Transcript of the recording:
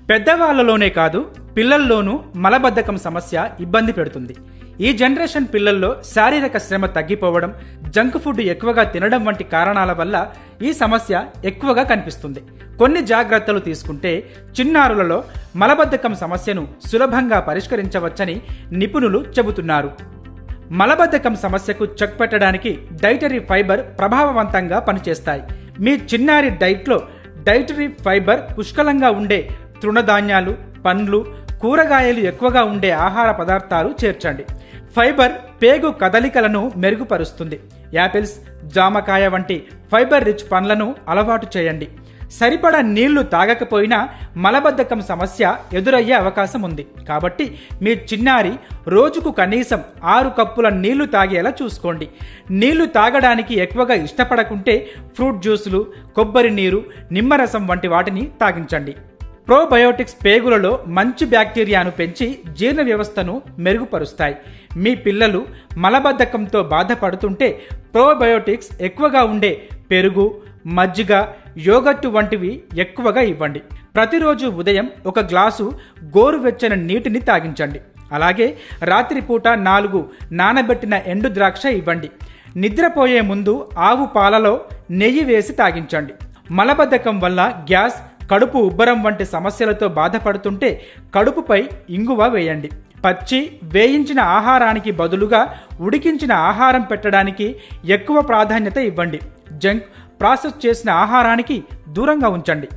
పెద్దవాళ్లలోనే కాదు పిల్లల్లోనూ మలబద్ధకం సమస్య ఇబ్బంది పెడుతుంది. ఈ జనరేషన్ పిల్లల్లో శారీరక శ్రమ తగ్గిపోవడం, జంక్ ఫుడ్ ఎక్కువగా తినడం వంటి కారణాల వల్ల ఈ సమస్య ఎక్కువగా కనిపిస్తుంది. కొన్ని జాగ్రత్తలు తీసుకుంటే చిన్నారులలో మలబద్ధకం సమస్యను సులభంగా పరిష్కరించవచ్చని నిపుణులు చెబుతున్నారు. మలబద్ధకం సమస్యకు చెక్ పెట్టడానికి డైటరీ ఫైబర్ ప్రభావవంతంగా పనిచేస్తాయి. మీ చిన్నారి డైట్లో డైటరీ ఫైబర్ పుష్కలంగా ఉండే తృణధాన్యాలు, పండ్లు, కూరగాయలు ఎక్కువగా ఉండే ఆహార పదార్థాలు చేర్చండి. ఫైబర్ పేగు కదలికలను మెరుగుపరుస్తుంది. యాపిల్స్, జామకాయ వంటి ఫైబర్ రిచ్ పండ్లను అలవాటు చేయండి. సరిపడా నీళ్లు తాగకపోయినా మలబద్ధకం సమస్య ఎదురయ్యే అవకాశం ఉంది. కాబట్టి మీ చిన్నారి రోజుకు కనీసం 6 కప్పుల నీళ్లు తాగేలా చూసుకోండి. నీళ్లు తాగడానికి ఎక్కువగా ఇష్టపడకుంటే ఫ్రూట్ జ్యూసులు, కొబ్బరి నీరు, నిమ్మరసం వంటి వాటిని తాగించండి. ప్రోబయోటిక్స్ పేగులలో మంచి బ్యాక్టీరియాను పెంచి జీర్ణ వ్యవస్థను మెరుగుపరుస్తాయి. మీ పిల్లలు మలబద్ధకంతో బాధపడుతుంటే ప్రోబయోటిక్స్ ఎక్కువగా ఉండే పెరుగు, మజ్జిగ, యోగర్ట్ వంటివి ఎక్కువగా ఇవ్వండి. ప్రతిరోజు ఉదయం 1 గ్లాసు గోరువెచ్చని నీటిని తాగించండి. అలాగే రాత్రిపూట 4 నానబెట్టిన ఎండు ద్రాక్ష ఇవ్వండి. నిద్రపోయే ముందు ఆవు పాలలో నెయ్యి వేసి తాగించండి. మలబద్ధకం వల్ల గ్యాస్, కడుపు ఉబ్బరం వంటి సమస్యలతో బాధపడుతుంటే కడుపుపై ఇంగువ వేయండి. పచ్చి, వేయించిన ఆహారానికి బదులుగా ఉడికించిన ఆహారం పెట్టడానికి ఎక్కువ ప్రాధాన్యత ఇవ్వండి. జంక్, ప్రాసెస్ చేసిన ఆహారానికి దూరంగా ఉంచండి.